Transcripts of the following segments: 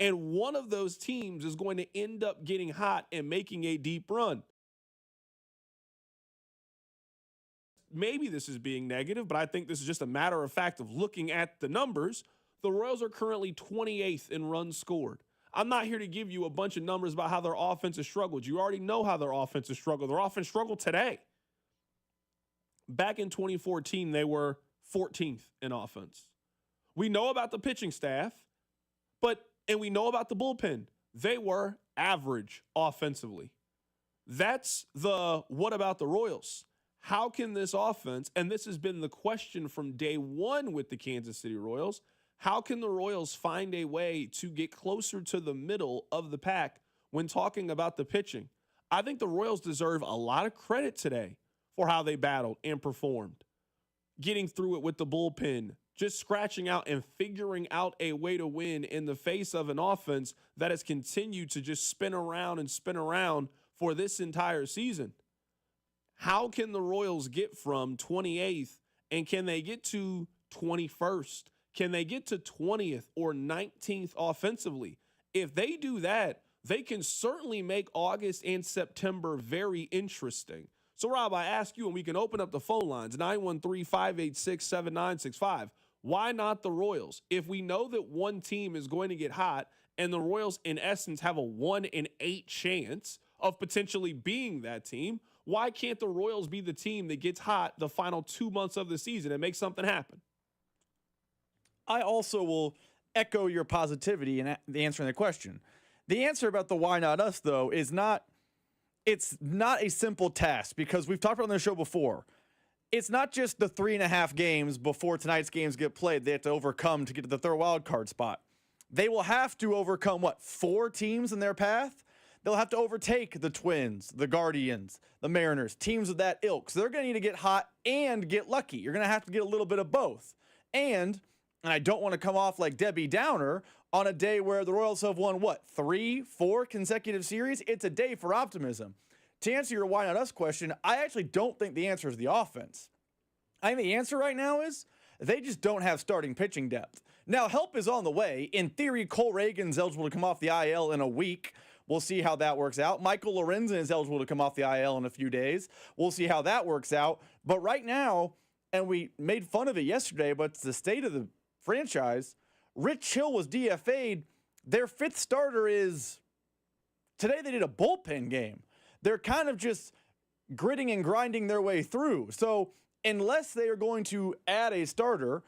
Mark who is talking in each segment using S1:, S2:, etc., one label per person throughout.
S1: And one of those teams is going to end up getting hot and making a deep run. Maybe this is being negative, but I think this is just a matter of fact of looking at the numbers. The Royals are currently 28th in runs scored. I'm not here to give you a bunch of numbers about how their offense has struggled. You already know how their offense has struggled. Their offense struggled today. Back in 2014, they were 14th in offense. We know about the pitching staff, and we know about the bullpen. They were average offensively. That's the what about the Royals? How can this offense, and this has been the question from day one with the Kansas City Royals, how can the Royals find a way to get closer to the middle of the pack when talking about the pitching? I think the Royals deserve a lot of credit today for how they battled and performed. Getting through it with the bullpen, just scratching out and figuring out a way to win in the face of an offense that has continued to just spin around for this entire season. How can the Royals get from 28th and can they get to 21st? Can they get to 20th or 19th offensively? If they do that, they can certainly make August and September very interesting. So, Rob, I ask you, and we can open up the phone lines, 913-586-7965. Why not the Royals? If we know that one team is going to get hot and the Royals, in essence, have a 1 in 8 chance of potentially being that team, why can't the Royals be the team that gets hot the final 2 months of the season and make something happen?
S2: I also will echo your positivity in answering the question. The answer about the why not us, though, is it's not a simple task because we've talked about on the show before. It's not just the 3.5 games before tonight's games get played they have to overcome to get to the third wild card spot. They will have to overcome, 4 teams in their path? They'll have to overtake the Twins, the Guardians, the Mariners, teams of that ilk. So they're going to need to get hot and get lucky. You're going to have to get a little bit of both. And I don't want to come off like Debbie Downer on a day where the Royals have won, 3, 4 consecutive series? It's a day for optimism. To answer your why not us question, I actually don't think the answer is the offense. I think the answer right now is they just don't have starting pitching depth. Now, help is on the way. In theory, Cole Reagan's eligible to come off the IL in a week. We'll see how that works out. Michael Lorenzen is eligible to come off the IL in a few days. We'll see how that works out. But right now, and we made fun of it yesterday, but it's the state of the franchise. Rich Hill was DFA'd. Their 5th starter is today. They did a bullpen game. They're kind of just gritting and grinding their way through. So unless they are going to add a starter,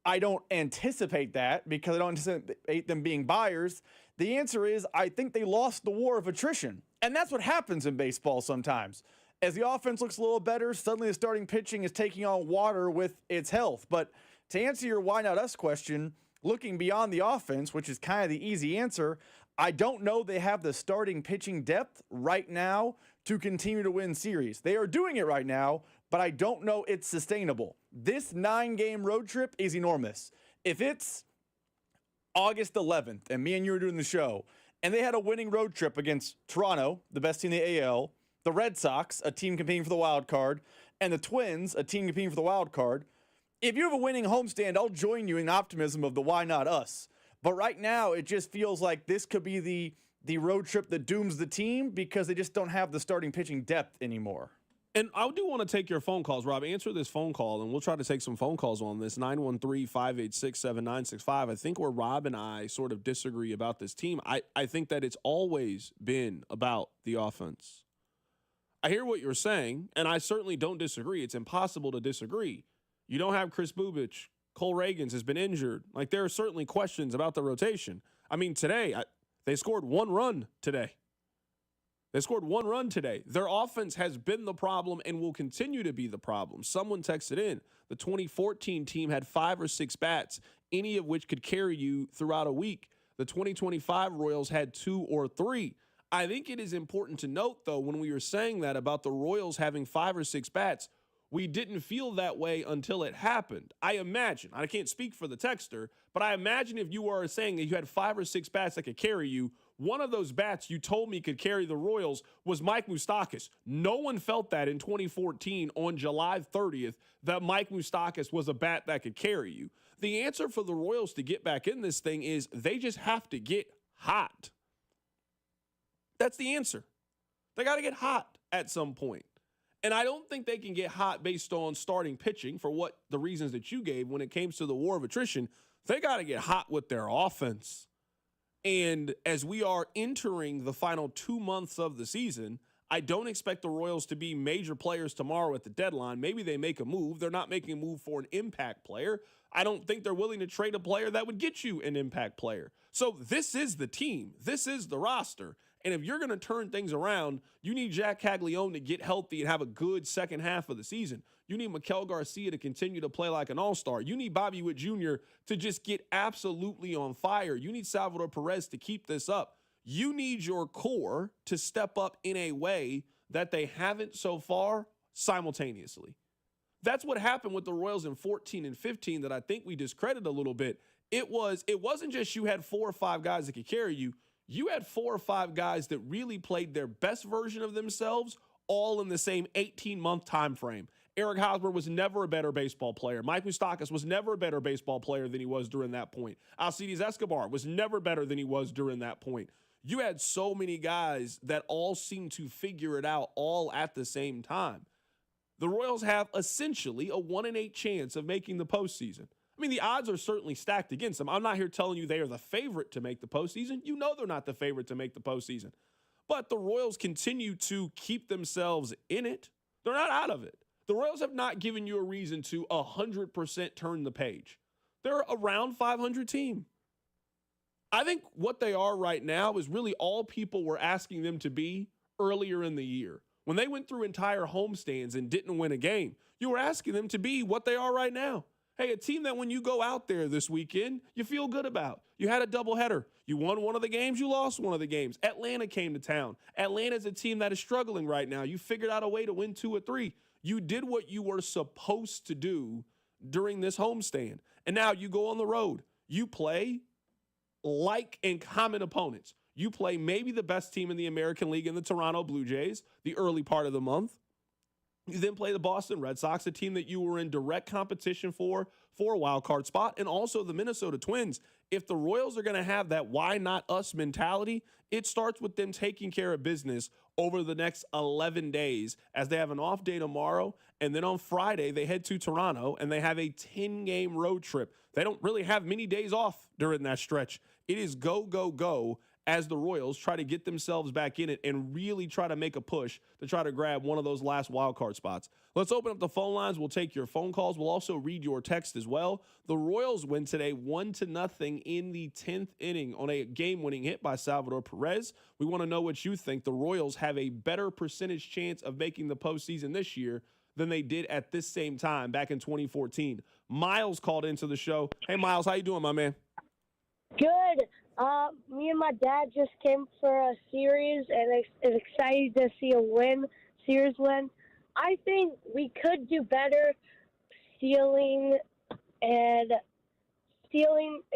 S2: I don't anticipate that because I don't anticipate them being buyers. The answer is I think they lost the war of attrition. And that's what happens in baseball sometimes. As the offense looks a little better, suddenly the starting pitching is taking on water with its health. But to answer your why not us question, looking beyond the offense, which is kind of the easy answer, I don't know they have the starting pitching depth right now to continue to win series. They are doing it right now, but I don't know it's sustainable. This 9-game road trip is enormous. If it's August 11th and me and you are doing the show, and they had a winning road trip against Toronto, the best team in the AL, the Red Sox, a team competing for the wild card, and the Twins, a team competing for the wild card, if you have a winning homestand, I'll join you in optimism of the why not us. But right now, it just feels like this could be the road trip that dooms the team because they just don't have the starting pitching depth anymore.
S1: And I do want to take your phone calls, Rob. Answer this phone call, and we'll try to take some phone calls on this. 913-586-7965. I think where Rob and I sort of disagree about this team, I think that it's always been about the offense. I hear what you're saying, and I certainly don't disagree. It's impossible to disagree. You don't have Chris Bubich. Cole Reagans has been injured. Like, there are certainly questions about the rotation. I mean, today, they scored 1 run today. Their offense has been the problem and will continue to be the problem. Someone texted in, the 2014 team had 5 or 6 bats, any of which could carry you throughout a week. The 2025 Royals had 2 or 3. I think it is important to note, though, when we were saying that about the Royals having 5 or 6 bats, we didn't feel that way until it happened. I imagine, I can't speak for the texter, but I imagine if you were saying that you had 5 or 6 bats that could carry you, one of those bats you told me could carry the Royals was Mike Moustakas. No one felt that in 2014 on July 30th that Mike Moustakas was a bat that could carry you. The answer for the Royals to get back in this thing is they just have to get hot. That's the answer. They got to get hot at some point. And I don't think they can get hot based on starting pitching for what the reasons that you gave when it came to the war of attrition. They got to get hot with their offense. And as we are entering the final 2 months of the season, I don't expect the Royals to be major players tomorrow at the deadline. Maybe they make a move. They're not making a move for an impact player. I don't think they're willing to trade a player that would get you an impact player. So this is the team. This is the roster. And if you're going to turn things around, you need Jack Caglione to get healthy and have a good second half of the season. You need Maikel Garcia to continue to play like an all-star. You need Bobby Witt Jr. to just get absolutely on fire. You need Salvador Perez to keep this up. You need your core to step up in a way that they haven't so far simultaneously. That's what happened with the Royals in 14 and 15 that I think we discredited a little bit. It wasn't just you had 4 or 5 guys that could carry you. You had 4 or 5 guys that really played their best version of themselves all in the same 18-month time frame. Eric Hosmer was never a better baseball player. Mike Moustakas was never a better baseball player than he was during that point. Alcides Escobar was never better than he was during that point. You had so many guys that all seemed to figure it out all at the same time. The Royals have essentially a 1 in 8 chance of making the postseason. I mean, the odds are certainly stacked against them. I'm not here telling you they are the favorite to make the postseason. You know they're not the favorite to make the postseason. But the Royals continue to keep themselves in it. They're not out of it. The Royals have not given you a reason to 100% turn the page. They're around 500 team. I think what they are right now is really all people were asking them to be earlier in the year. When they went through entire homestands and didn't win a game, you were asking them to be what they are right now. Hey, a team that when you go out there this weekend, you feel good about. You had a doubleheader. You won one of the games, you lost one of the games. Atlanta came to town. Atlanta's a team that is struggling right now. You figured out a way to win 2 or 3. You did what you were supposed to do during this homestand. And now you go on the road. You play like and common opponents. You play maybe the best team in the American League in the Toronto Blue Jays the early part of the month. You then play the Boston Red Sox, a team that you were in direct competition for a wild card spot, and also the Minnesota Twins. If the Royals are going to have that why not us mentality, it starts with them taking care of business over the next 11 days as they have an off day tomorrow, and then on Friday they head to Toronto and they have a 10-game road trip. They don't really have many days off during that stretch. It is go, go, go as the Royals try to get themselves back in it and really try to make a push to try to grab one of those last wild card spots. Let's open up the phone lines. We'll take your phone calls. We'll also read your text as well. The Royals win today 1-0 in the 10th inning on a game-winning hit by Salvador Perez. We want to know what you think. The Royals have a better percentage chance of making the postseason this year than they did at this same time back in 2014. Miles called into the show. Hey, Miles, how you doing, my man?
S3: Good. Me and my dad just came for a series, and it's excited to see a series win. I think we could do better stealing and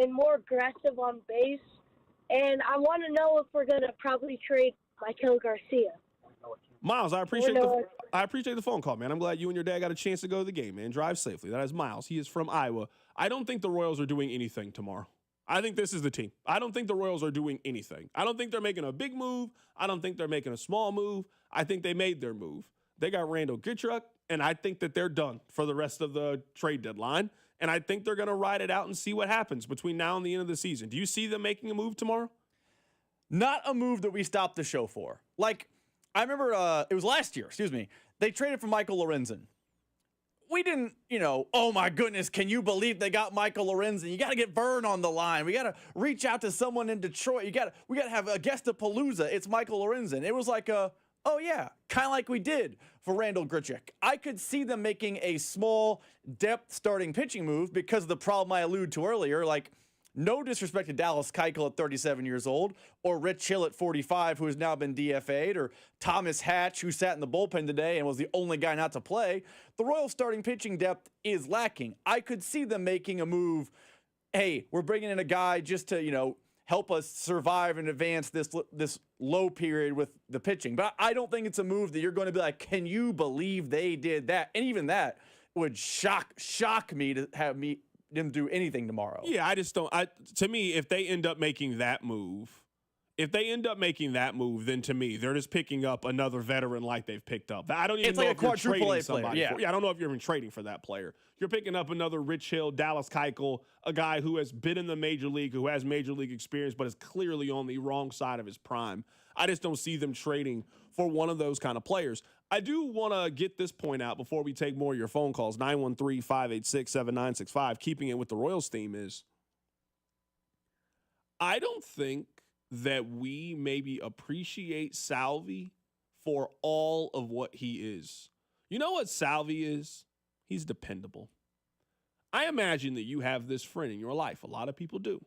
S3: more aggressive on base. And I want to know if we're going to probably trade Maikel Garcia.
S1: Miles, I appreciate the phone call, man. I'm glad you and your dad got a chance to go to the game, man. Drive safely. That is Miles. He is from Iowa. I don't think the Royals are doing anything tomorrow. I think this is the team. I don't think the Royals are doing anything. I don't think they're making a big move. I don't think they're making a small move. I think they made their move. They got Randall Gitchuk, and I think that they're done for the rest of the trade deadline. And I think they're going to ride it out and see what happens between now and the end of the season. Do you see them making a move tomorrow?
S2: Not a move that we stopped the show for. Like, I remember it was last year, they traded for Michael Lorenzen. We didn't, oh my goodness, can you believe they got Michael Lorenzen? You got to get Vern on the line. We got to reach out to someone in Detroit. We got to have a guest at Palooza. It's Michael Lorenzen. It was like oh yeah, kind of like we did for Randall Gritchick. I could see them making a small depth starting pitching move because of the problem I alluded to earlier, like no disrespect to Dallas Keuchel at 37 years old, or Rich Hill at 45, who has now been DFA'd, or Thomas Hatch, who sat in the bullpen today and was the only guy not to play. The Royals starting pitching depth is lacking. I could see them making a move. Hey, we're bringing in a guy just to, help us survive and advance this low period with the pitching. But I don't think it's a move that you're going to be like, can you believe they did that? And even that would shock me to have them do anything tomorrow.
S1: Yeah, I just don't. To me, if they end up making that move, If they end up making that move, then to me, they're just picking up another veteran like they've picked up. I don't even
S2: It's
S1: know
S2: like
S1: if
S2: a
S1: you're
S2: quadruple
S1: trading
S2: A player,
S1: somebody.
S2: yeah.
S1: I don't know if you're even trading for that player. You're picking up another Rich Hill, Dallas Keuchel, a guy who has been in the major league, who has major league experience, but is clearly on the wrong side of his prime. I just don't see them trading for one of those kind of players. I do want to get this point out before we take more of your phone calls. 913-586-7965. Keeping it with the Royals theme is, I don't think that we maybe appreciate Salvi for all of what he is. You know what Salvi is? He's dependable. I imagine that you have this friend in your life. A lot of people do.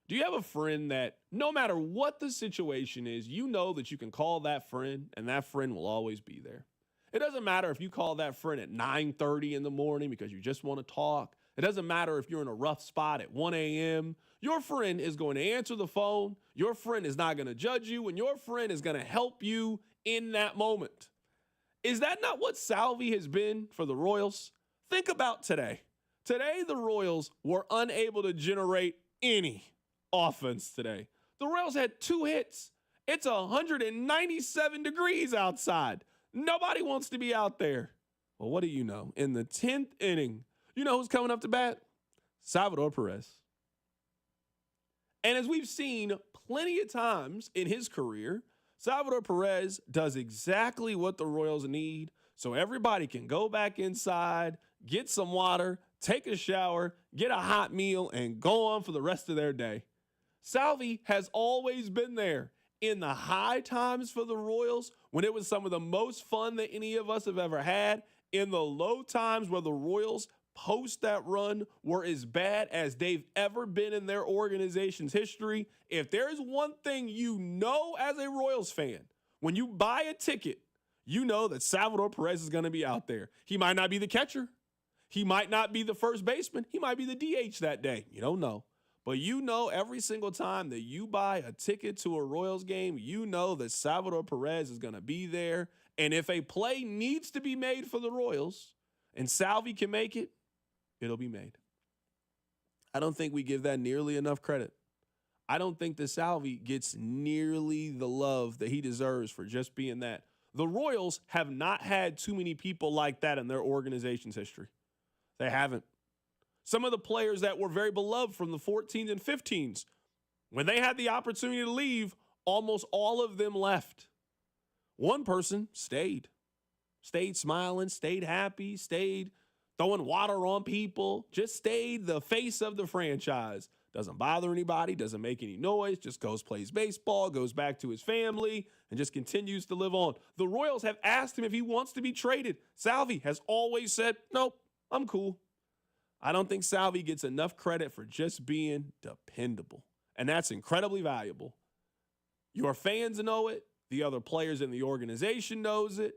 S1: Do you have a friend that no matter what the situation is, you know that you can call that friend and that friend will always be there? It doesn't matter if you call that friend at 9:30 in the morning because you just want to talk. It doesn't matter if you're in a rough spot at 1 a.m. Your friend is going to answer the phone. Your friend is not going to judge you, and your friend is going to help you in that moment. Is that not what Salvi has been for the Royals? Think about today. Today, the Royals were unable to generate any offense today. The Royals had 2 hits. It's 197 degrees outside. Nobody wants to be out there. Well, what do you know? In the 10th inning, you know who's coming up to bat? Salvador Perez. And as we've seen plenty of times in his career, Salvador Perez does exactly what the Royals need so everybody can go back inside, get some water, take a shower, get a hot meal, and go on for the rest of their day. Salvi has always been there in the high times for the Royals when it was some of the most fun that any of us have ever had, in the low times where the Royals post that run were as bad as they've ever been in their organization's history. If there's one thing you know as a Royals fan, when you buy a ticket, you know that Salvador Perez is going to be out there. He might not be the catcher. He might not be the first baseman. He might be the DH that day. You don't know. But you know every single time that you buy a ticket to a Royals game, you know that Salvador Perez is going to be there. And if a play needs to be made for the Royals and Salvi can make it, it'll be made. I don't think we give that nearly enough credit. I don't think that Salvi gets nearly the love that he deserves for just being that. The Royals have not had too many people like that in their organization's history. They haven't. Some of the players that were very beloved from the 14s and 15s, when they had the opportunity to leave, almost all of them left. One person stayed smiling, stayed happy, stayed throwing water on people, just stayed the face of the franchise. Doesn't bother anybody, doesn't make any noise, just goes, plays baseball, goes back to his family, and just continues to live on. The Royals have asked him if he wants to be traded. Salvi has always said, nope, I'm cool. I don't think Salvi gets enough credit for just being dependable, and that's incredibly valuable. Your fans know it. The other players in the organization knows it.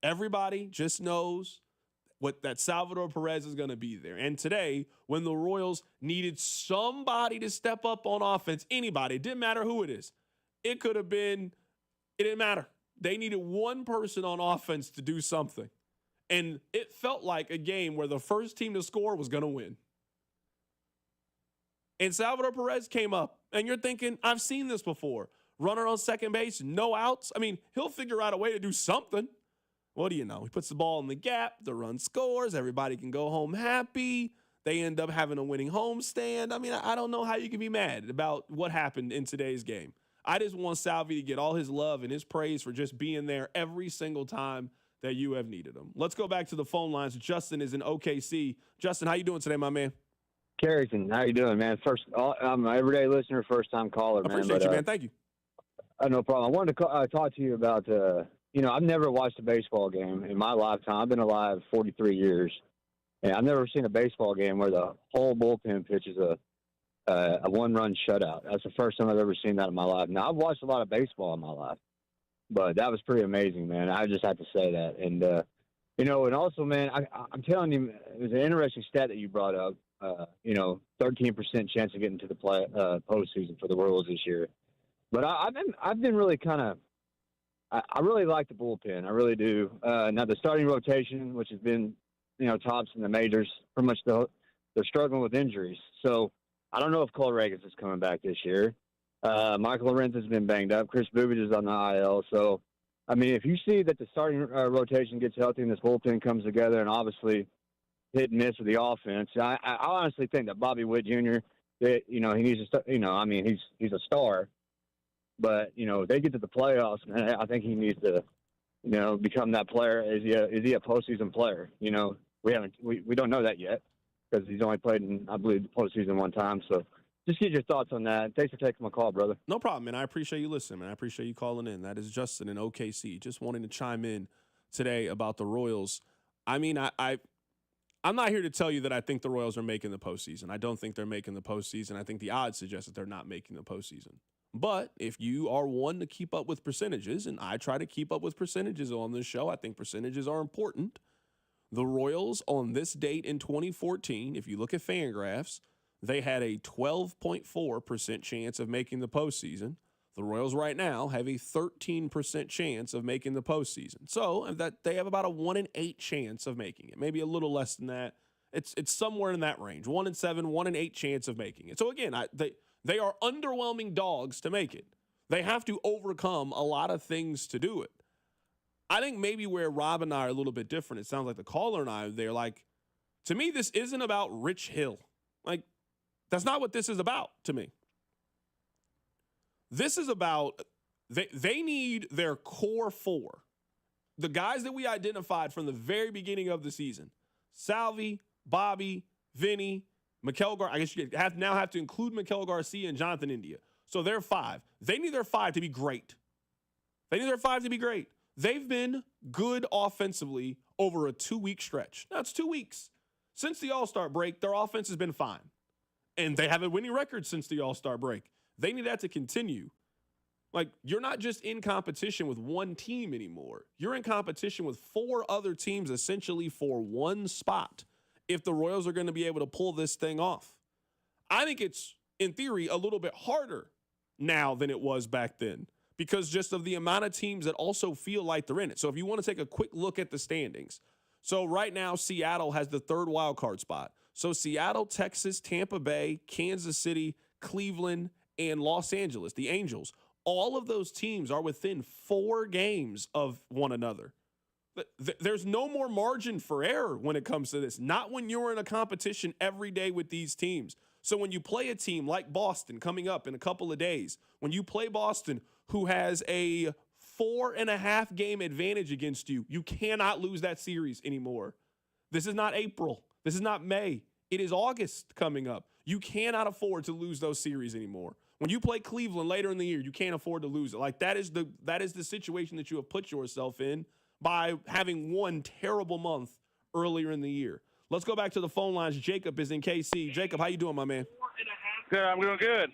S1: Everybody just knows that Salvador Perez is going to be there. And today, when the Royals needed somebody to step up on offense, anybody, it didn't matter who it is. It didn't matter. They needed one person on offense to do something. And it felt like a game where the first team to score was going to win. And Salvador Perez came up, and you're thinking, I've seen this before. Runner on second base, no outs. I mean, he'll figure out a way to do something. What do you know? He puts the ball in the gap, the run scores, everybody can go home happy. They end up having a winning homestand. I mean, I don't know how you can be mad about what happened in today's game. I just want Salvi to get all his love and his praise for just being there every single time that you have needed him. Let's go back to the phone lines. Justin is in OKC. Justin, how you doing today, my man?
S4: Carrington, how you doing, man? I'm an everyday listener, first-time caller, man.
S1: Appreciate you, man. Thank you.
S4: No problem. I wanted to talk to you about, I've never watched a baseball game in my lifetime. I've been alive 43 years, and I've never seen a baseball game where the whole bullpen pitches a one-run shutout. That's the first time I've ever seen that in my life. Now, I've watched a lot of baseball in my life, but that was pretty amazing, man. I just have to say that. And, and also, man, I'm telling you, it was an interesting stat that you brought up. 13% chance of getting to the postseason for the Royals this year. But I've been really kind of I really like the bullpen. I really do. Now the starting rotation, which has been tops in the majors, pretty much they're struggling with injuries. So I don't know if Cole Reagans is coming back this year. Michael Lorenz has been banged up. Chris Bubich is on the IL. So, I mean, if you see that the starting rotation gets healthy and this bullpen comes together, and obviously hit and miss with the offense, I honestly think that Bobby Witt Jr. That he needs to, I mean, he's a star, but if they get to the playoffs, man, I think he needs to, become that player. Is he a postseason player? We don't know that yet because he's only played in, I believe, the postseason one time. So just get your thoughts on that. Thanks for taking my call, brother.
S1: No problem, man. I appreciate you listening, man. I appreciate you calling in. That is Justin in OKC, just wanting to chime in today about the Royals. I mean, I'm not here to tell you that I think the Royals are making the postseason. I don't think they're making the postseason. I think the odds suggest that they're not making the postseason. But if you are one to keep up with percentages, and I try to keep up with percentages on this show, I think percentages are important. The Royals on this date in 2014, if you look at Fangraphs, they had a 12.4% chance of making the postseason. The Royals right now have a 13% chance of making the postseason. So that they have about a 1 in 8 chance of making it, maybe a little less than that. It's somewhere in that range, 1 in 7, 1 in 8 chance of making it. So again, they are underwhelming dogs to make it. They have to overcome a lot of things to do it. I think maybe where Rob and I are a little bit different, it sounds like the caller and I, they're like, to me, this isn't about Rich Hill. Like, that's not what this is about to me. This is about they need their core four. The guys that we identified from the very beginning of the season. Salvi, Bobby, Vinny, Maikel Garcia. I guess you now have to include Maikel Garcia and Jonathan India. So they're 5. They need their 5 to be great. They've been good offensively over a 2-week stretch. Now, it's 2 weeks. Since the All-Star break, their offense has been fine. And they have a winning record since the All-Star break. They need that to continue. Like, you're not just in competition with one team anymore. You're in competition with 4 other teams essentially for one spot if the Royals are going to be able to pull this thing off. I think it's, in theory, a little bit harder now than it was back then because just of the amount of teams that also feel like they're in it. So if you want to take a quick look at the standings. So right now, Seattle has the 3rd wild card spot. So Seattle, Texas, Tampa Bay, Kansas City, Cleveland, and Los Angeles, the Angels, all of those teams are within 4 games of one another. There's no more margin for error when it comes to this, not when you're in a competition every day with these teams. So when you play a team like Boston coming up in a couple of days, when you play Boston, who has a 4.5 game advantage against you, you cannot lose that series anymore. This is not April. This is not May. It is August coming up. You cannot afford to lose those series anymore. When you play Cleveland later in the year, you can't afford to lose it. Like that is the situation that you have put yourself in by having one terrible month earlier in the year. Let's go back to the phone lines. Jacob is in KC. Jacob, how you doing, my man?
S5: Good, I'm doing good.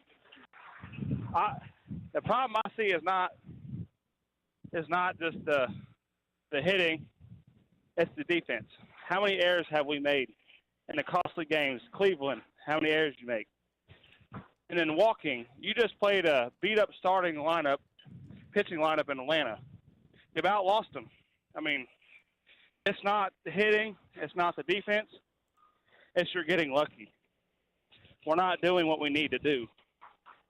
S5: The problem I see is not just the hitting, it's the defense. How many errors have we made in the costly games? Cleveland, how many errors did you make? And then walking, you just played a beat-up pitching lineup in Atlanta. You about lost them. I mean, it's not the hitting, it's not the defense, it's you're getting lucky. We're not doing what we need to do.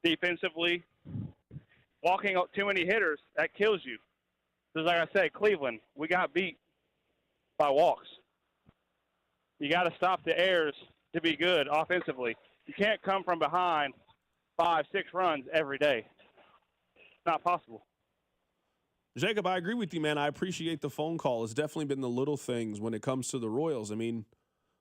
S5: Defensively, walking up too many hitters, that kills you. Just like I said, Cleveland, we got beat by walks. You got to stop the errors to be good offensively. You can't come from behind 5-6 runs every day. It's not possible.
S1: Jacob, I agree with you, man. I appreciate the phone call. It's definitely been the little things when it comes to the Royals. I mean,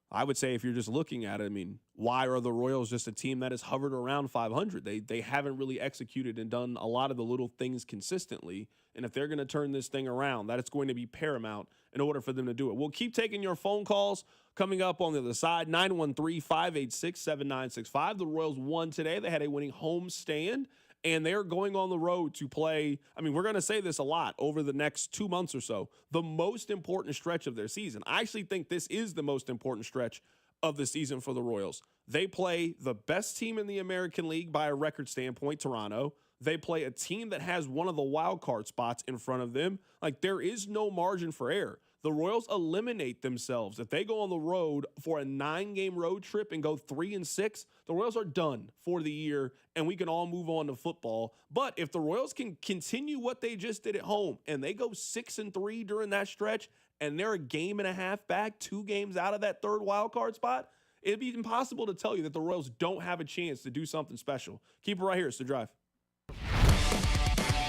S1: I would say if you're just looking at it, I mean, why are the Royals just a team that has hovered around 500? They haven't really executed and done a lot of the little things consistently. And if they're going to turn this thing around, that is going to be paramount in order for them to do it. We'll keep taking your phone calls coming up on the other side, 913-586-7965. The Royals won today. They had a winning home stand, and they're going on the road to play. I mean, we're going to say this a lot over the next 2 months or so, the most important stretch of their season. I actually think this is the most important stretch of the season for the Royals. They play the best team in the American League by a record standpoint, Toronto. They play a team that has one of the wild card spots in front of them. Like, there is no margin for error. The Royals eliminate themselves. If they go on the road for a 9-game road trip and go 3-6, the Royals are done for the year, and we can all move on to football. But if the Royals can continue what they just did at home and they go 6-3 during that stretch, and they're a game and a half back, 2 games out of that third wild card spot, it'd be impossible to tell you that the Royals don't have a chance to do something special. Keep it right here. It's The Drive.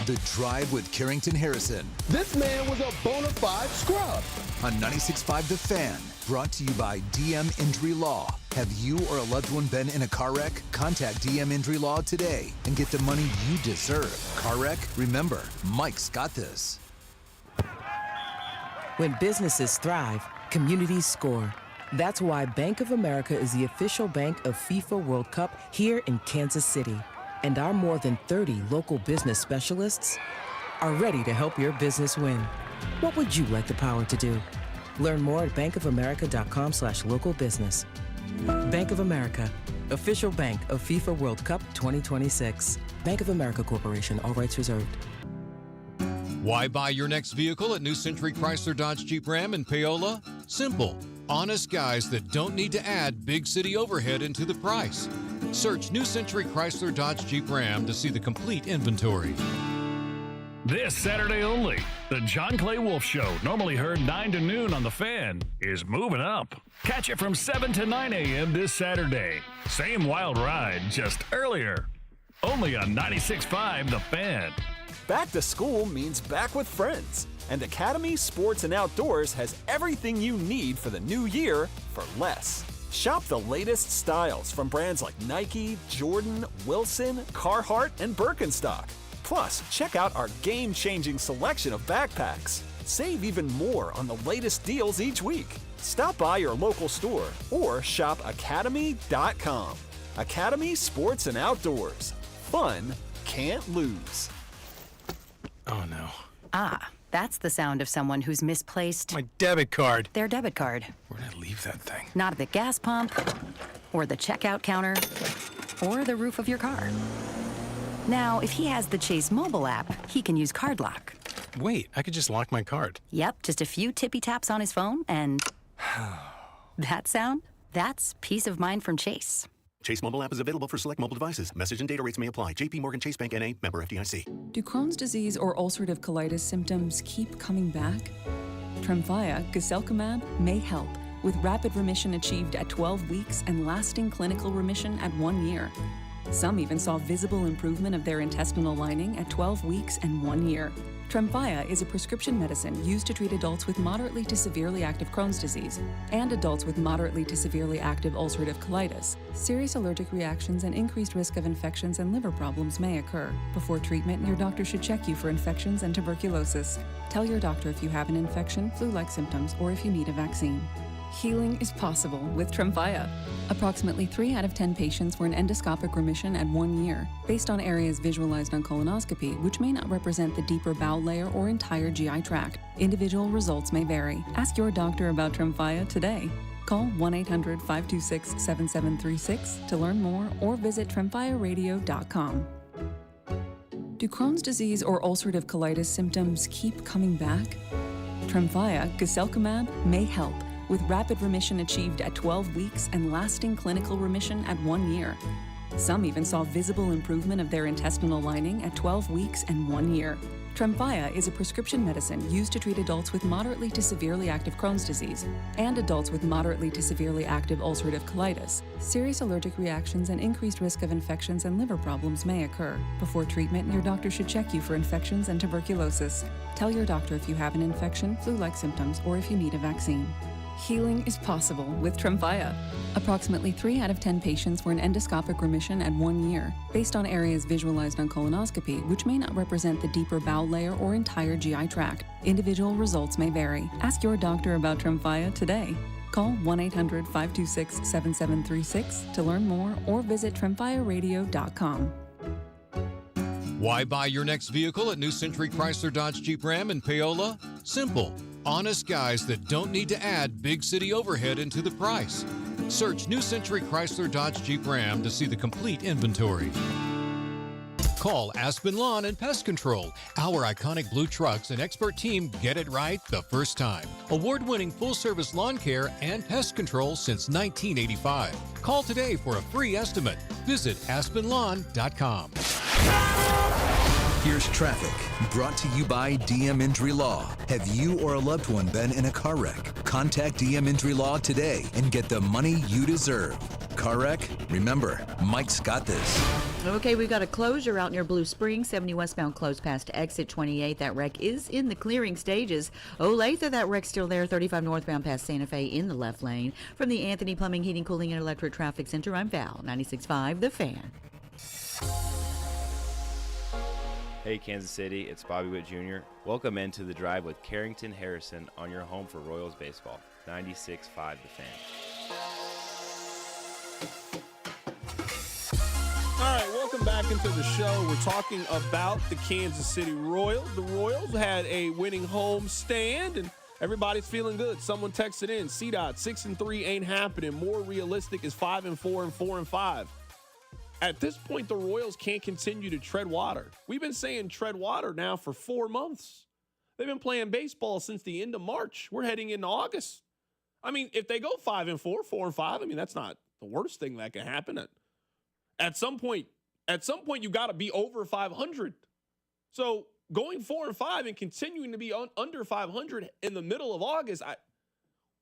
S6: The Drive with Carrington Harrison
S7: This man was a bona fide scrub.
S6: on 96.5 The Fan. Brought to you by DM Injury Law. Have you or a loved one been in a car wreck? Contact DM Injury Law today and get the money you deserve. Car wreck? Remember, Mike's got this.
S8: When businesses thrive, communities score. That's why Bank of America is the official bank of FIFA World Cup here in Kansas City. And our more than 30 local business specialists are ready to help your business win. What would you like the power to do? Learn more at bankofamerica.com/local business. Bank of America, official bank of FIFA World Cup 2026. Bank of America Corporation, all rights reserved.
S9: Why buy your next vehicle at New Century Chrysler Dodge Jeep Ram in Paola? Simple. Honest guys that don't need to add big city overhead into the price. Search New Century Chrysler Dodge Jeep Ram to see the complete inventory.
S10: This Saturday only, the John Clay Wolf Show, normally heard 9 to noon on The Fan, is moving up. Catch it from 7 to 9 a.m. this Saturday. Same wild ride, just earlier. Only on 96.5 The Fan.
S11: Back to school means back with friends. And Academy Sports and Outdoors has everything you need for the new year for less. Shop the latest styles from brands like Nike, Jordan, Wilson, Carhartt, and Birkenstock. Plus, check out our game-changing selection of backpacks. Save even more on the latest deals each week. Stop by your local store or shop academy.com. Academy Sports and Outdoors. Fun can't lose.
S12: Oh no.
S13: Ah, that's the sound of someone who's misplaced
S12: My debit card.
S13: their debit card.
S12: Where'd I leave that thing?
S13: Not at the gas pump, or the checkout counter, or the roof of your car. Now, if he has the Chase mobile app, he can use Card Lock.
S12: Wait, I could just lock my card.
S13: Yep, just a few tippy taps on his phone, and that sound? That's peace of mind from Chase.
S14: Chase mobile app is available for select mobile devices. Message and data rates may apply. JP Morgan Chase Bank N.A., member FDIC.
S15: Do Crohn's disease or ulcerative colitis symptoms keep coming back? Tremfya, guselkumab, may help, with rapid remission achieved at 12 weeks and lasting clinical remission at 1 year. Some even saw visible improvement of their intestinal lining at 12 weeks and 1 year. Tremfya is a prescription medicine used to treat adults with moderately to severely active Crohn's disease and adults with moderately to severely active ulcerative colitis. Serious allergic reactions and increased risk of infections and liver problems may occur. Before treatment, your doctor should check you for infections and tuberculosis. Tell your doctor if you have an infection, flu-like symptoms, or if you need a vaccine. Healing is possible with Tremfya. Approximately 3 out of 10 patients were in endoscopic remission at 1 year, based on areas visualized on colonoscopy, which may not represent the deeper bowel layer or entire GI tract. Individual results may vary. Ask your doctor about Tremfya today. Call 1-800-526-7736 to learn more or visit tremfyaradio.com. Do Crohn's disease or ulcerative colitis symptoms keep coming back? Tremfya, guselkumab, may help, with rapid remission achieved at 12 weeks and lasting clinical remission at 1 year. Some even saw visible improvement of their intestinal lining at 12 weeks and 1 year. Tremfya is a prescription medicine used to treat adults with moderately to severely active Crohn's disease and adults with moderately to severely active ulcerative colitis. Serious allergic reactions and increased risk of infections and liver problems may occur. Before treatment, your doctor should check you for infections and tuberculosis. Tell your doctor if you have an infection, flu-like symptoms, or if you need a vaccine. Healing is possible with Tremfya. Approximately 3 out of 10 patients were in endoscopic remission at 1 year, based on areas visualized on colonoscopy, which may not represent the deeper bowel layer or entire GI tract. Individual results may vary. Ask your doctor about Tremfya today. Call 1-800-526-7736 to learn more or visit tremfyaradio.com.
S9: Why buy your next vehicle at New Century Chrysler Dodge Jeep Ram in Paola? Simple. Honest guys that don't need to add big city overhead into the price. Search New Century Chrysler Dodge Jeep Ram to see the complete inventory. Call Aspen Lawn and Pest Control. Our iconic blue trucks and expert team get it right the first time. Award-winning full-service lawn care and pest control since 1985. Call today for a free estimate. Visit aspenlawn.com.
S6: Here's traffic, brought to you by DM Injury Law. Have you or a loved one been in a car wreck? Contact DM Injury Law today and get the money you deserve. Car wreck? Remember, Mike's got this.
S16: Okay, we've got a closure out near Blue Springs, 70 westbound closed past exit 28. That wreck is in the clearing stages. Olathe, that wreck's still there, 35 northbound past Santa Fe in the left lane. From the Anthony Plumbing, Heating, Cooling, and Electric Traffic Center, I'm Val, 96.5 The Fan.
S17: Hey Kansas City, it's Bobby Witt Jr. Welcome into The Drive with Carrington Harrison on your home for Royals baseball, 96.5 The Fan.
S1: All right, welcome back into the show. We're talking about the Kansas City Royals. The Royals had a winning home stand, and everybody's feeling good. Someone texted in, CDOT, 6-3 ain't happening. More realistic is 5-4 and 4-5. At this point, the Royals can't continue to tread water. We've been saying tread water now for 4 months. They've been playing baseball since the end of March. We're heading into August. I mean, if they go 5-4, 4-5, I mean, that's not the worst thing that can happen. At some point, you got to be over 500. So going 4-5 and continuing to be under 500 in the middle of August,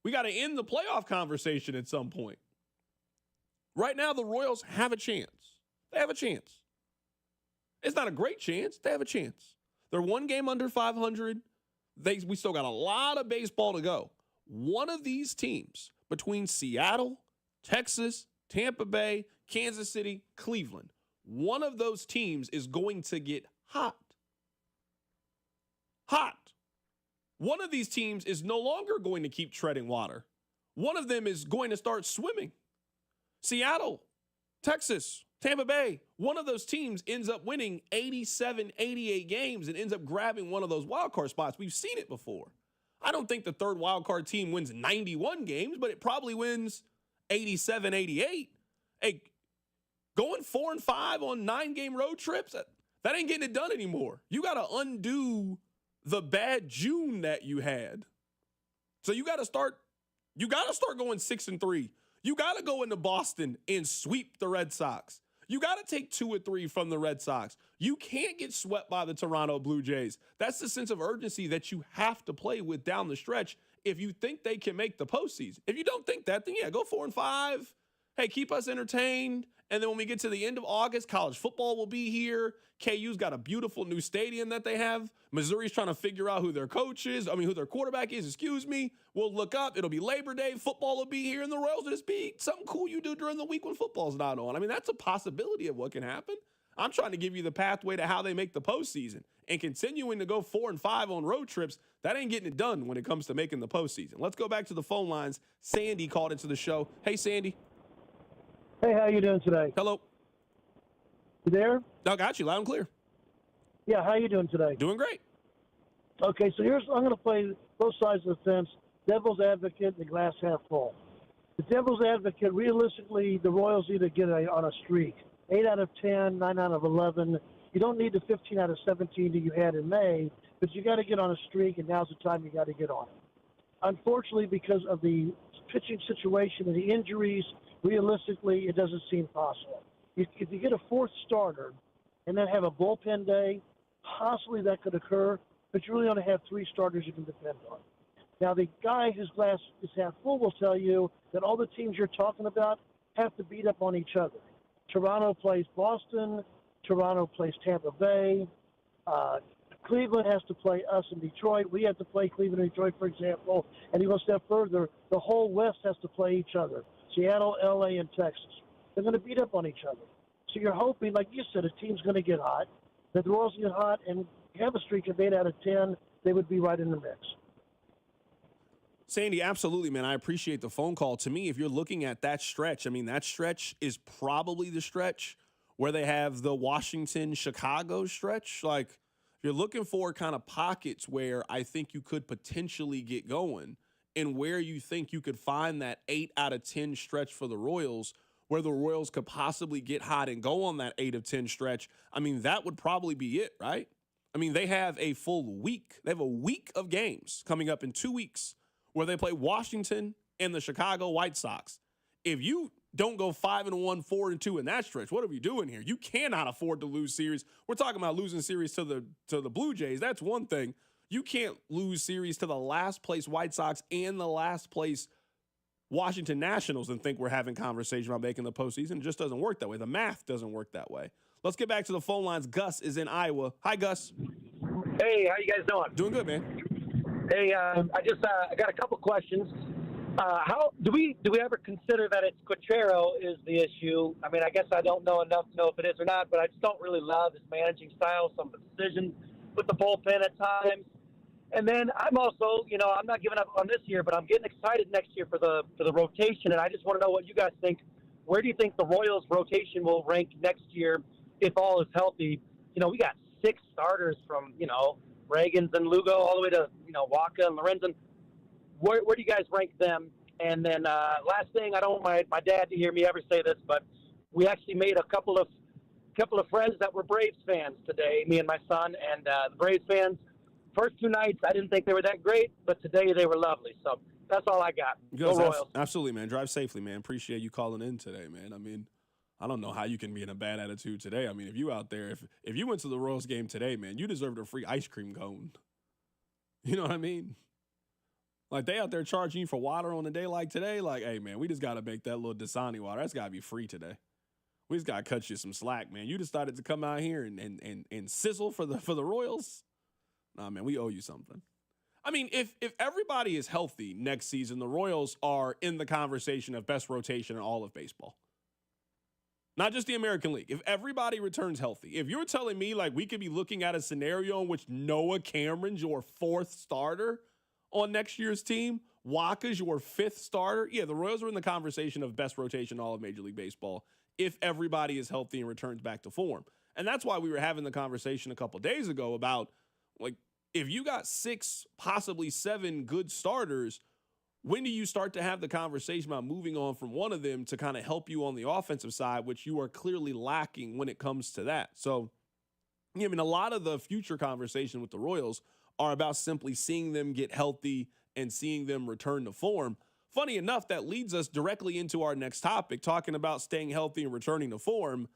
S1: we got to end the playoff conversation at some point. Right now, the Royals have a chance. They have a chance. It's not a great chance. They have a chance. They're one game under 500. We still got a lot of baseball to go. One of these teams between Seattle, Texas, Tampa Bay, Kansas City, Cleveland, one of those teams is going to get hot. Hot. One of these teams is no longer going to keep treading water. One of them is going to start swimming. Seattle, Texas, Tampa Bay, one of those teams ends up winning 87, 88 games and ends up grabbing one of those wild card spots. We've seen it before. I don't think the third wild card team wins 91 games, but it probably wins 87, 88. Hey, going 4-5 on 9-game road trips, that ain't getting it done anymore. You got to undo the bad June that you had. So you got to start going 6-3. You got to go into Boston and sweep the Red Sox. You got to take 2 or 3 from the Red Sox. You can't get swept by the Toronto Blue Jays. That's the sense of urgency that you have to play with down the stretch if you think they can make the postseason. If you don't think that, then yeah, go 4-5. Hey, keep us entertained. And then when we get to the end of August, college football will be here. KU's got a beautiful new stadium that they have. Missouri's trying to figure out who their coach is. Who their quarterback is, We'll look up. It'll be Labor Day. Football will be here, and the Royals will just be something cool you do during the week when football's not on. That's a possibility of what can happen. I'm trying to give you the pathway to how they make the postseason. And continuing to go 4-5 on road trips, that ain't getting it done when it comes to making the postseason. Let's go back to the phone lines. Sandy called into the show. Hey, Sandy.
S18: Hey, how you doing today?
S1: Hello.
S18: You there?
S1: I got you, loud and clear.
S18: Yeah, how you doing today?
S1: Doing great.
S18: Okay, so I'm going to play both sides of the fence, devil's advocate and the glass half full. The devil's advocate, realistically, the Royals either get on a streak, 8 out of 10, 9 out of 11. You don't need the 15 out of 17 that you had in May, but you got to get on a streak, and now's the time you got to get on it. Unfortunately, because of the pitching situation and the injuries, realistically, it doesn't seem possible. If you get a fourth starter and then have a bullpen day, possibly that could occur, but you really only have 3 starters you can depend on. Now, the guy whose glass is half full will tell you that all the teams you're talking about have to beat up on each other. Toronto plays Boston. Toronto plays Tampa Bay. Cleveland has to play us in Detroit. We have to play Cleveland and Detroit, for example. And you go a step further, the whole West has to play each other. Seattle, L.A., and Texas. They're going to beat up on each other. So you're hoping, like you said, a team's going to get hot, that the Royals get hot, and have a streak of 8 out of 10, they would be right in the mix.
S1: Sandy, absolutely, man. I appreciate the phone call. To me, if you're looking at that stretch, that stretch is probably the stretch where they have the Washington-Chicago stretch. Like, if you're looking for kind of pockets where I think you could potentially get going and where you think you could find that 8 out of 10 stretch for the Royals, where the Royals could possibly get hot and go on that 8 of 10 stretch, I mean, that would probably be it, right? I mean, they have a full week. They have a week of games coming up in 2 weeks where they play Washington and the Chicago White Sox. If you don't go 5-1, 4-2 in that stretch, what are we doing here? You cannot afford to lose series. We're talking about losing series to the Blue Jays. That's one thing. You can't lose series to the last place White Sox and the last place Washington Nationals and think we're having conversation about making the postseason. It just doesn't work that way. The math doesn't work that way. Let's get back to the phone lines. Gus is in Iowa. Hi, Gus.
S19: Hey, how you guys doing?
S1: Doing good, man.
S19: Hey, I got a couple questions. How do we ever consider that it's Quatrero is the issue? I mean, I guess I don't know enough to know if it is or not, but I just don't really love his managing style, some of the decisions with the bullpen at times. And then I'm also, I'm not giving up on this year, but I'm getting excited next year for the rotation, and I just want to know what you guys think. Where do you think the Royals rotation will rank next year if all is healthy? We got 6 starters from, Reagans and Lugo all the way to, Waka and Lorenzen. Where do you guys rank them? And then last thing, I don't want my dad to hear me ever say this, but we actually made a couple of friends that were Braves fans today, me and my son, and the Braves fans. First 2 nights, I didn't think they were that great, but today they were lovely. So that's all I got. Go Royals.
S1: Absolutely, man. Drive safely, man. Appreciate you calling in today, man. I mean, I don't know how you can be in a bad attitude today. I mean, if you out there, if you went to the Royals game today, man, you deserved a free ice cream cone. You know what I mean? Like, they out there charging you for water on a day like today. Like, hey, man, we just got to make that little Dasani water. That's got to be free today. We just got to cut you some slack, man. You decided to come out here and sizzle for the Royals. Nah, man, we owe you something. I mean, if everybody is healthy next season, the Royals are in the conversation of best rotation in all of baseball. Not just the American League. If everybody returns healthy, if you're telling me, like, we could be looking at a scenario in which Noah Cameron's your 4th starter on next year's team, Waka's your 5th starter, yeah, the Royals are in the conversation of best rotation in all of Major League Baseball if everybody is healthy and returns back to form. And that's why we were having the conversation a couple days ago about, like, if you got 6, possibly 7 good starters, when do you start to have the conversation about moving on from one of them to kind of help you on the offensive side, which you are clearly lacking when it comes to that? So, I mean, a lot of the future conversation with the Royals are about simply seeing them get healthy and seeing them return to form. Funny enough, that leads us directly into our next topic, talking about staying healthy and returning to form.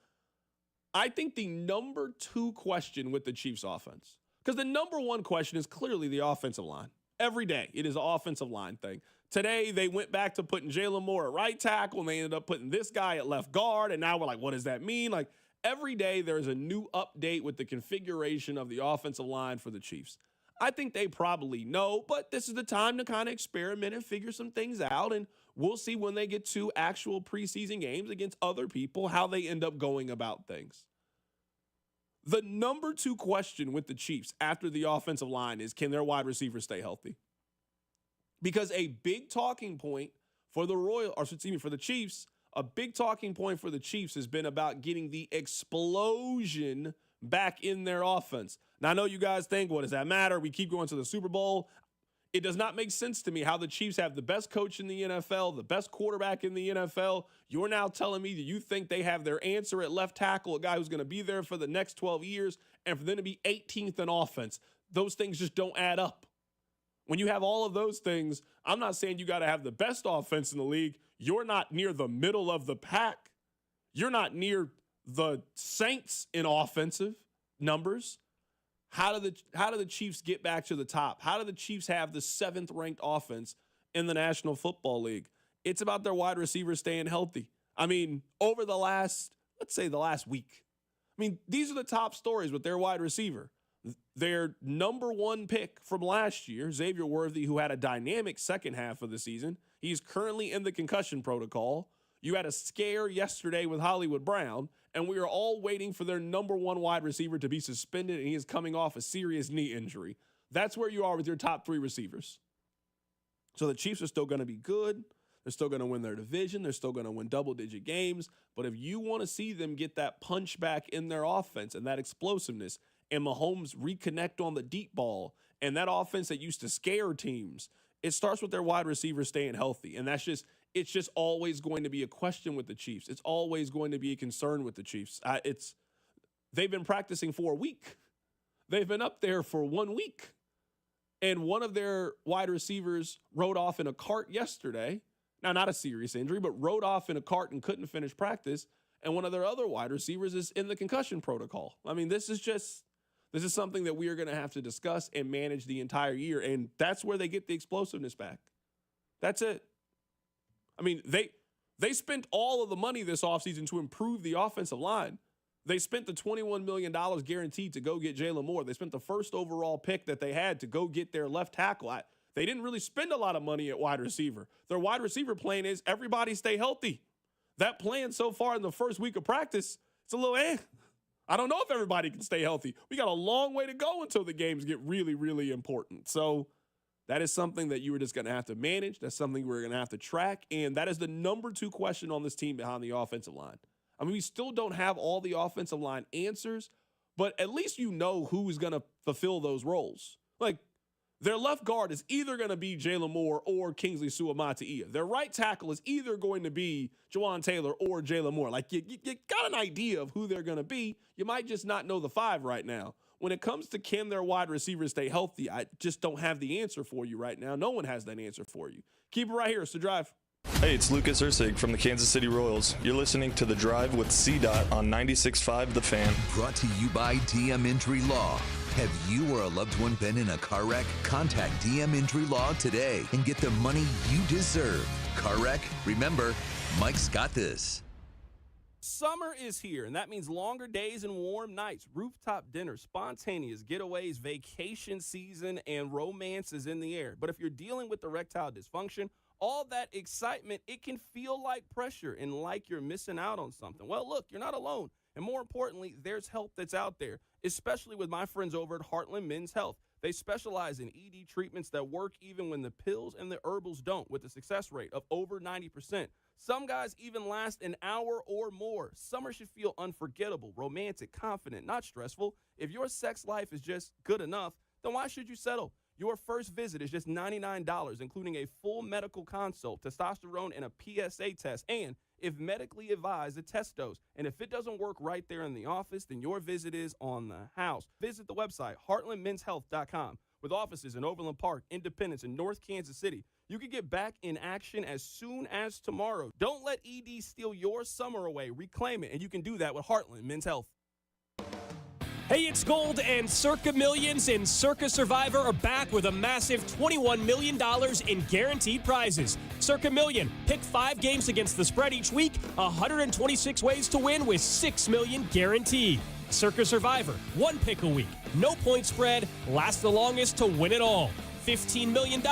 S1: I think the number 2 question with the Chiefs offense, because the number 1 question is clearly the offensive line. Every day, it is an offensive line thing. Today, they went back to putting Jalen Moore at right tackle, and they ended up putting this guy at left guard, and now we're like, what does that mean? Like, every day, there's a new update with the configuration of the offensive line for the Chiefs. I think they probably know, but this is the time to kind of experiment and figure some things out, and we'll see when they get to actual preseason games against other people how they end up going about things. The number 2 question with the Chiefs after the offensive line is, can their wide receivers stay healthy? Because a big talking point for the Chiefs, a big talking point for the Chiefs has been about getting the explosion back in their offense. Now, I know you guys think, what does that matter? We keep going to the Super Bowl. It does not make sense to me how the Chiefs have the best coach in the NFL, the best quarterback in the NFL. You're now telling me that you think they have their answer at left tackle, a guy who's going to be there for the next 12 years, and for them to be 18th in offense. Those things just don't add up. When you have all of those things, I'm not saying you got to have the best offense in the league. You're not near the middle of the pack. You're not near the Saints in offensive numbers. How do the Chiefs get back to the top? How do the Chiefs have the 7th ranked offense in the National Football League? It's about their wide receivers staying healthy. I mean, over the last week. I mean, these are the top stories with their wide receiver. Their number 1 pick from last year, Xavier Worthy, who had a dynamic second half of the season. He's currently in the concussion protocol. You had a scare yesterday with Hollywood Brown, and we are all waiting for their number 1 wide receiver to be suspended, and he is coming off a serious knee injury. That's where you are with your top 3 receivers. So the Chiefs are still going to be good. They're still going to win their division. They're still going to win double-digit games. But if you want to see them get that punch back in their offense and that explosiveness, and Mahomes reconnect on the deep ball, and that offense that used to scare teams, it starts with their wide receivers staying healthy. And that's just it's just always going to be a question with the Chiefs. It's always going to be a concern with the Chiefs. They've been practicing for a week. They've been up there for 1 week. And one of their wide receivers rode off in a cart yesterday. Now, not a serious injury, but rode off in a cart and couldn't finish practice. And one of their other wide receivers is in the concussion protocol. I mean, this is something that we are going to have to discuss and manage the entire year. And that's where they get the explosiveness back. That's it. I mean, they spent all of the money this offseason to improve the offensive line. They spent the $21 million guaranteed to go get Jalen Moore. They spent the first overall pick that they had to go get their left tackle. They didn't really spend a lot of money at wide receiver. Their wide receiver plan is everybody stay healthy. That plan so far in the first week of practice, it's a little I don't know if everybody can stay healthy. We got a long way to go until the games get really, really important. So that is something that you are just going to have to manage. That's something we're going to have to track. And that is the number 2 question on this team behind the offensive line. I mean, we still don't have all the offensive line answers, but at least you know who is going to fulfill those roles. Like, their left guard is either going to be Jalen Moore or Kingsley Suamataia. Their right tackle is either going to be Jawan Taylor or Jalen Moore. Like, you got an idea of who they're going to be. You might just not know the 5 right now. When it comes to can their wide receivers stay healthy, I just don't have the answer for you right now. No one has that answer for you. Keep it right here. It's The Drive.
S20: Hey, it's Lucas Ursig from the Kansas City Royals. You're listening to The Drive with CDOT on 96.5 The Fan.
S6: Brought to you by DM Injury Law. Have you or a loved one been in a car wreck? Contact DM Injury Law today and get the money you deserve. Car wreck? Remember, Mike's got this.
S1: Summer is here, and that means longer days and warm nights, rooftop dinners, spontaneous getaways, vacation season, and romance is in the air. But if you're dealing with erectile dysfunction, all that excitement, it can feel like pressure and like you're missing out on something. Well, look, you're not alone. And more importantly, there's help that's out there, especially with my friends over at Heartland Men's Health. They specialize in ED treatments that work even when the pills and the herbals don't, with a success rate of over 90%. Some guys even last an hour or more. Summer should feel unforgettable, romantic, confident, not stressful. If your sex life is just good enough, then why should you settle? Your first visit is just $99, including a full medical consult, testosterone, and a PSA test, and if medically advised, a test dose. And if it doesn't work right there in the office, then your visit is on the house. Visit the website, heartlandmenshealth.com. With offices in Overland Park, Independence, and North Kansas City, you can get back in action as soon as tomorrow. Don't let ED steal your summer away. Reclaim it, and you can do that with Heartland Men's Health.
S21: Hey, it's Gold, and Circa Millions and Circa Survivor are back with a massive $21 million in guaranteed prizes. Circa Million, pick 5 games against the spread each week, 126 ways to win with $6 million guaranteed. Circa Survivor, 1 pick a week, no point spread, lasts the longest to win it all. $15 million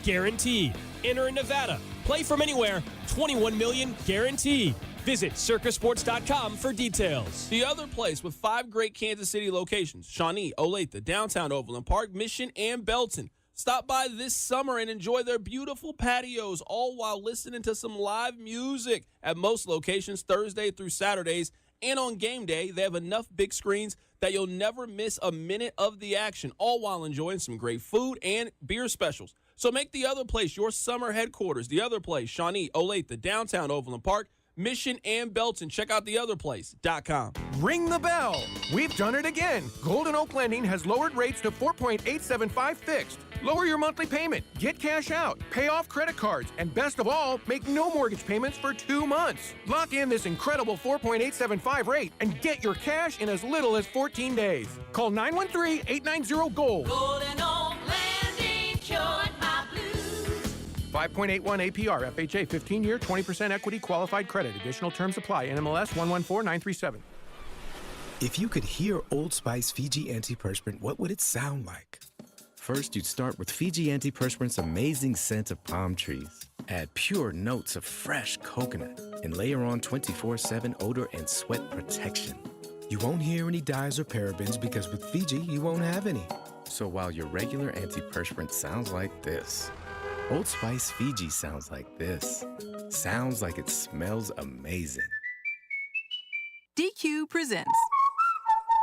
S21: guaranteed. Enter in Nevada, play from anywhere, $21 million guaranteed. Visit circasports.com for details.
S1: The other place with 5 great Kansas City locations, Shawnee, Olathe, downtown Overland Park, Mission, and Belton. Stop by this summer and enjoy their beautiful patios, all while listening to some live music at most locations Thursday through Saturdays. And on game day, they have enough big screens that you'll never miss a minute of the action, all while enjoying some great food and beer specials. So make the other place your summer headquarters. The other place, Shawnee, Olathe, downtown Overland Park, Mission, and Belton. Check out theotherplace.com.
S22: Ring the bell. We've done it again. Golden Oak Lending has lowered rates to 4.875 fixed. Lower your monthly payment, get cash out, pay off credit cards, and best of all, make no mortgage payments for 2 months. Lock in this incredible 4.875 rate and get your cash in as little as 14 days. Call 913-890-GOLD.
S23: Golden Oak Lending cured my blues.
S22: 5.81 APR, FHA, 15-year, 20% equity qualified credit. Additional terms apply. NMLS 114937.
S24: If you could hear Old Spice Fiji Antiperspirant, what would it sound like? First, you'd start with Fiji Antiperspirant's amazing scent of palm trees. Add pure notes of fresh coconut and layer on 24/7 odor and sweat protection. You won't hear any dyes or parabens because with Fiji, you won't have any. So while your regular antiperspirant sounds like this, Old Spice Fiji sounds like this. Sounds like it smells amazing.
S25: DQ presents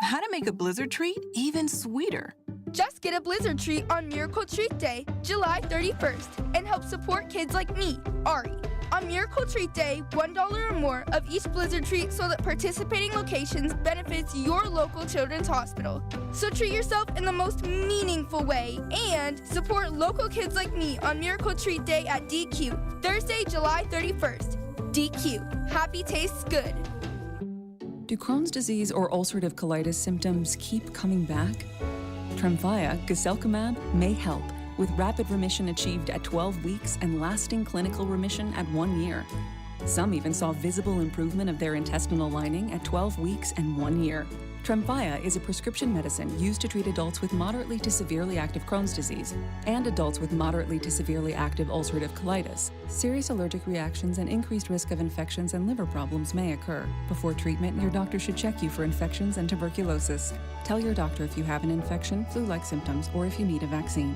S25: how to make a blizzard treat even sweeter.
S26: Just get a blizzard treat on Miracle Treat Day, July 31st, and help support kids like me, Ari.
S2: On Miracle Treat Day, $1 or more of each Blizzard treat sold at participating locations benefits your local children's hospital. So treat yourself in the most meaningful way and support local kids like me on Miracle Treat Day at DQ, Thursday, July 31st. DQ, happy tastes good.
S15: Do Crohn's disease or ulcerative colitis symptoms keep coming back? Tremfya, guselkumab, may help, with rapid remission achieved at 12 weeks and lasting clinical remission at 1 year. Some even saw visible improvement of their intestinal lining at 12 weeks and 1 year. Tremfya is a prescription medicine used to treat adults with moderately to severely active Crohn's disease and adults with moderately to severely active ulcerative colitis. Serious allergic reactions and increased risk of infections and liver problems may occur. Before treatment, your doctor should check you for infections and tuberculosis. Tell your doctor if you have an infection, flu-like symptoms, or if you need a vaccine.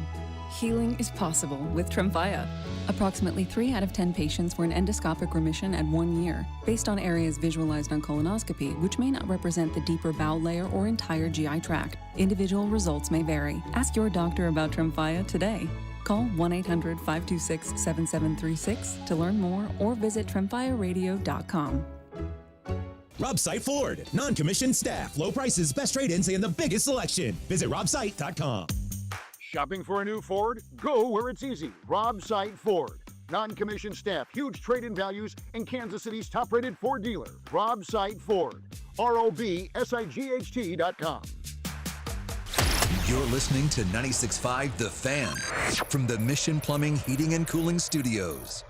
S15: Healing is possible with Tremfya. Approximately 3 out of 10 patients were in endoscopic remission at 1 year, based on areas visualized on colonoscopy, which may not represent the deeper bowel layer or entire GI tract. Individual results may vary. Ask your doctor about Tremfya today. Call 1-800-526-7736 to learn more or visit tremfyaradio.com.
S3: Robsite Ford. Non-commissioned staff, low prices, best trade-ins, and the biggest selection. Visit robsite.com.
S4: Shopping for a new Ford? Go where it's easy. Rob Site Ford. Non-commissioned staff, huge trade-in values, and Kansas City's top-rated Ford dealer. Rob Site Ford. ROBSIGHT.com.
S6: You're listening to 96.5 The Fan from the Mission Plumbing, Heating, and Cooling Studios.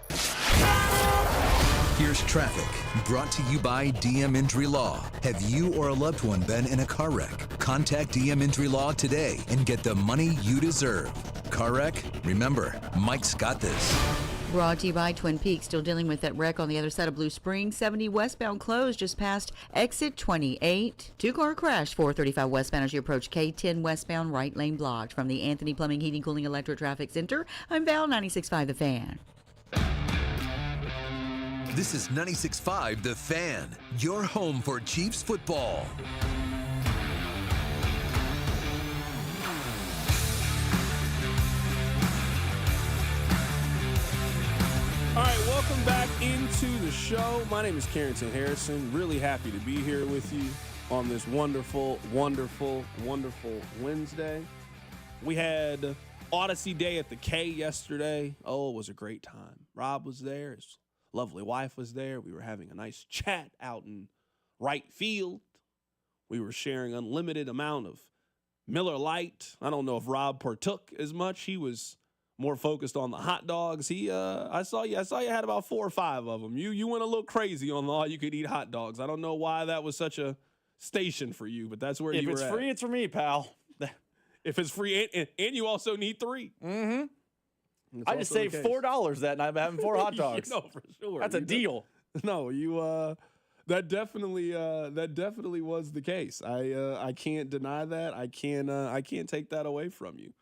S6: Here's traffic, brought to you by DM Injury Law. Have you or a loved one been in a car wreck? Contact DM Injury Law today and get the money you deserve. Car wreck? Remember, Mike's got this.
S16: Brought to you by Twin Peaks. Still dealing with that wreck on the other side of Blue Springs. 70 westbound closed just past exit 28. Two-car crash 435 westbound as you approach K10 westbound, right lane blocked. From the Anthony Plumbing, Heating, Cooling, Electric Traffic Center, I'm Val, 96.5 The Fan.
S6: This is 96.5 The Fan, your home for Chiefs football.
S1: All right, welcome back into the show. My name is Carrington Harrison. Really happy to be here with you on this wonderful, wonderful, wonderful Wednesday. We had Odyssey Day at the K yesterday. Oh, it was a great time. Rob was there. His lovely wife was there. We were having a nice chat out in right field. We were sharing unlimited amount of Miller Lite. I don't know if Rob partook as much. He was more focused on the hot dogs. I saw you had about 4 or 5 of them. You went a little crazy on the all-you-could-eat hot dogs. I don't know why that was such a station for you, but that's where you were at.
S5: If it's free, it's for me, pal.
S1: If it's free, and you also need 3.
S5: Mm-hmm. I just saved $4 that night by having 4 hot dogs.
S1: No, for sure.
S5: That's a deal.
S1: No, that definitely was the case. I can't deny that. I can't take that away from you.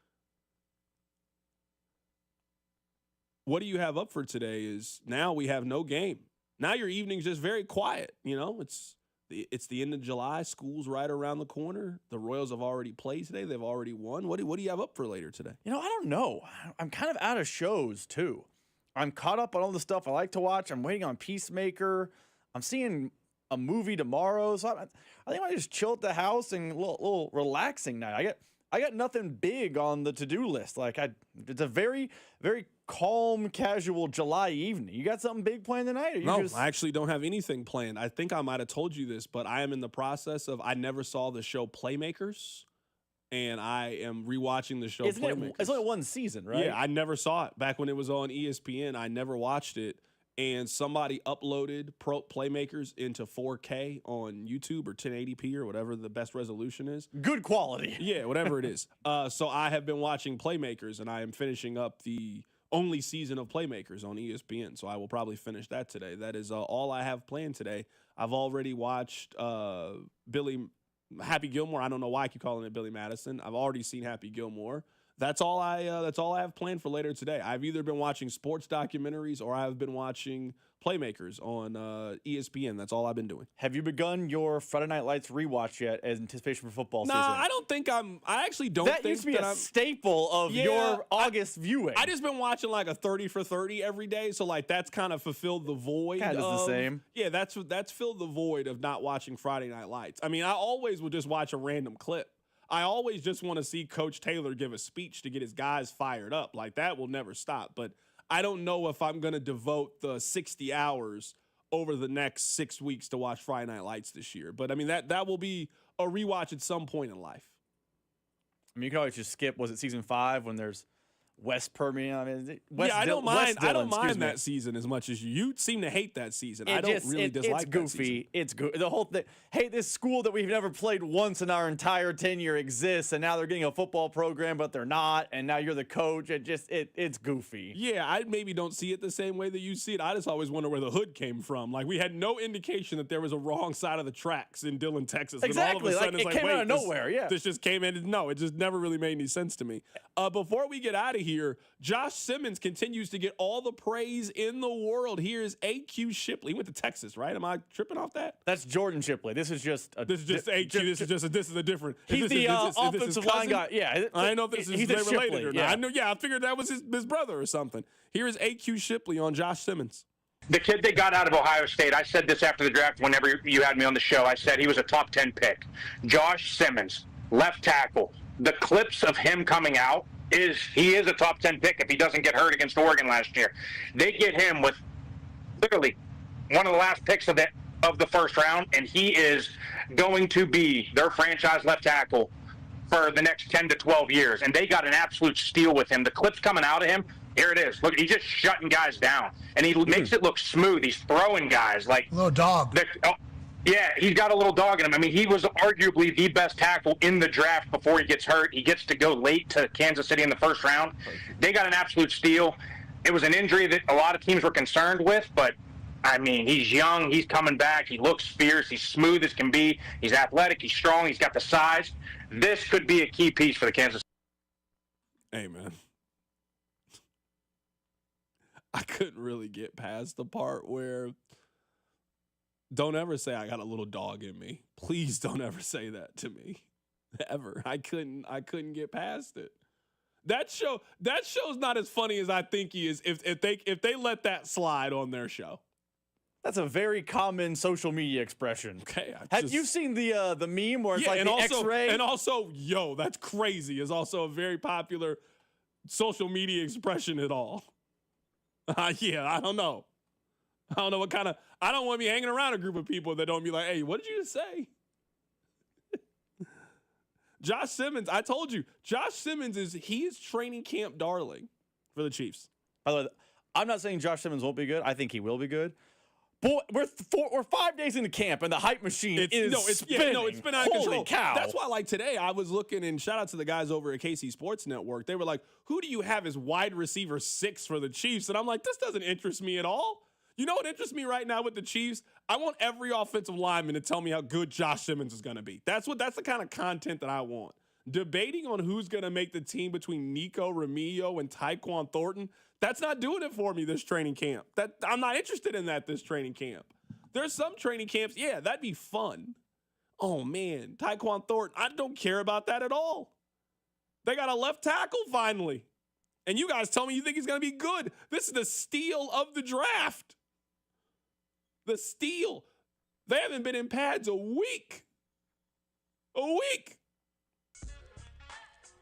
S1: What do you have up for today is now we have no game. Now your evening's just very quiet. You know, it's the end of July. School's right around the corner. The Royals have already played today. They've already won. What do you have up for later today?
S5: You know, I don't know. I'm kind of out of shows, too. I'm caught up on all the stuff I like to watch. I'm waiting on Peacemaker. I'm seeing a movie tomorrow. So I think I might just chill at the house and a little relaxing night. I got nothing big on the to-do list. It's a very, very calm, casual July evening. You got something big planned tonight?
S1: No, I actually don't have anything planned. I think I might have told you this, but I am in the process of, I never saw the show Playmakers, and I am rewatching the show Playmakers.
S5: It's only 1 season, right?
S1: Yeah, I never saw it. Back when it was on ESPN, I never watched it. And somebody uploaded Playmakers into 4K on YouTube or 1080p or whatever the best resolution is.
S5: Good quality.
S1: Yeah, whatever it is. So I have been watching Playmakers, and I am finishing up the only season of Playmakers on ESPN. So I will probably finish that today. That is all I have planned today. I've already watched Happy Gilmore. I don't know why I keep calling it Billy Madison. I've already seen Happy Gilmore. That's all I have planned for later today. I've either been watching sports documentaries or I've been watching Playmakers on ESPN. That's all I've been doing.
S5: Have you begun your Friday Night Lights rewatch yet as anticipation for football season?
S1: I don't think I actually don't
S5: that
S1: think
S5: used to be
S1: that
S5: a staple of your August viewing.
S1: I just been watching like a 30 for 30 every day, so like that's kind of fulfilled the void.
S5: Kind of the same.
S1: Yeah, that's filled the void of not watching Friday Night Lights. I mean, I always would just watch a random clip. I always just want to see Coach Taylor give a speech to get his guys fired up. Like, that will never stop. But I don't know if I'm going to devote the 60 hours over the next 6 weeks to watch Friday Night Lights this year. But, I mean, that will be a rewatch at some point in life.
S5: I mean, you can always just skip, was it season 5 when there's West Permian? I mean,
S1: I don't mind that season as much as you seem to hate that season. I don't really dislike
S5: it. It's goofy. It's goofy. The whole thing. Hey, this school that we've never played once in our entire tenure exists, and now they're getting a football program, but they're not. And now you're the coach. It's goofy.
S1: Yeah, I maybe don't see it the same way that you see it. I just always wonder where the hood came from. Like, we had no indication that there was a wrong side of the tracks in Dillon, Texas.
S5: Exactly.
S1: And all of a sudden,
S5: it came out of nowhere. Yeah.
S1: This just came in. No, it just never really made any sense to me. Before we get out of here, Josh Simmons continues to get all the praise in the world. Here's AQ Shipley. He went to Texas, right? Am I tripping off that?
S5: That's Jordan Shipley. This is just AQ.
S1: This is a different.
S5: He's the offensive line guy. Yeah,
S1: I don't know if this is related Shipley, or not.
S5: Yeah.
S1: I know. Yeah, I figured that was his brother or something. Here is AQ Shipley on Josh Simmons.
S7: The kid they got out of Ohio State, I said this after the draft whenever you had me on the show. I said he was a top 10 pick. Josh Simmons, left tackle. The clips of him coming out he is a top 10 pick if he doesn't get hurt against Oregon last year. They get him with literally one of the last picks of the first round, and he is going to be their franchise left tackle for the next 10 to 12 years. And they got an absolute steal with him. The clips coming out of him, here it is. Look, he's just shutting guys down, and he makes it look smooth. He's throwing guys like
S8: little dog.
S7: Yeah, he's got a little dog in him. I mean, he was arguably the best tackle in the draft before he gets hurt. He gets to go late to Kansas City in the first round. They got an absolute steal. It was an injury that a lot of teams were concerned with, but, I mean, he's young. He's coming back. He looks fierce. He's smooth as can be. He's athletic. He's strong. He's got the size. This could be a key piece for the Kansas.
S1: Hey, man. I couldn't really get past the part where don't ever say I got a little dog in me. Please don't ever say that to me. Ever. I couldn't get past it. That show's not as funny as I think he is if they let that slide on their show.
S5: That's a very common social media expression.
S1: Okay.
S5: Have you seen the meme where it's like the X-ray?
S1: And also, yo, that's crazy is also a very popular social media expression at all. Yeah, I don't know. I don't know what kind of. I don't want to be hanging around a group of people that don't be like, hey, what did you just say? Josh Simmons, I told you, Josh Simmons is training camp darling for the Chiefs.
S5: By the way, I'm not saying Josh Simmons won't be good. I think he will be good. Boy, we're 5 days into camp, and the hype machine is spinning.
S1: It's been out of control.
S5: Holy cow.
S1: That's why, like, today I was looking, and shout out to the guys over at KC Sports Network. They were like, who do you have as wide receiver 6 for the Chiefs? And I'm like, this doesn't interest me at all. You know what interests me right now with the Chiefs? I want every offensive lineman to tell me how good Josh Simmons is going to be. That's the kind of content that I want. Debating on who's going to make the team between Nico Remillo and Tyquan Thornton, that's not doing it for me this training camp. I'm not interested in that this training camp. There's some training camps, yeah, that'd be fun. Oh, man, Tyquan Thornton, I don't care about that at all. They got a left tackle finally. And you guys tell me you think he's going to be good. This is the steal of the draft. The steal. They haven't been in pads a week. A week.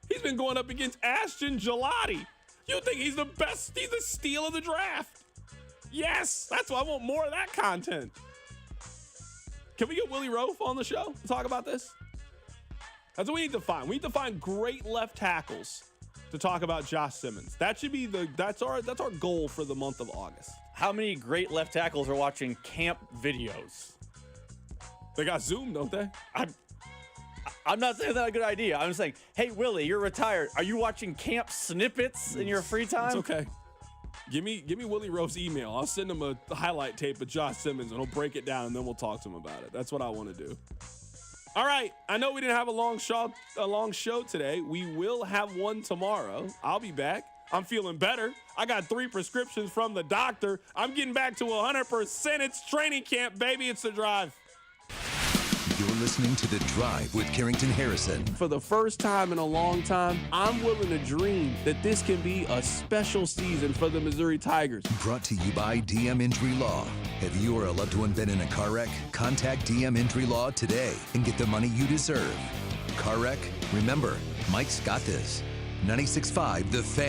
S1: He's been going up against Ashton Gelati. You think he's the best? He's the steal of the draft. Yes, that's why I want more of that content. Can we get Willie Rofe on the show to talk about this? That's what we need to find. We need to find great left tackles to talk about Josh Simmons. That should be that's our goal for the month of August.
S5: How many great left tackles are watching camp videos?
S1: They got Zoom, don't they?
S5: I'm not saying that's a good idea. I'm saying, hey, Willie, you're retired. Are you watching camp snippets in your free time?
S1: It's okay. Give me Willie Rofe's email. I'll send him a highlight tape of Josh Simmons, and he'll break it down, and then we'll talk to him about it. That's what I want to do. All right, I know we didn't have a long show today. We will have one tomorrow. I'll be back. I'm feeling better. I got 3 prescriptions from the doctor. I'm getting back to 100%. It's training camp, baby. It's The Drive.
S6: You're listening to The Drive with Carrington Harrison.
S1: For the first time in a long time, I'm willing to dream that this can be a special season for the Missouri Tigers.
S6: Brought to you by DM Injury Law. Have you or a loved one been in a car wreck? Contact DM Injury Law today and get the money you deserve. Car wreck? Remember, Mike's got this. 96.5 The Fan.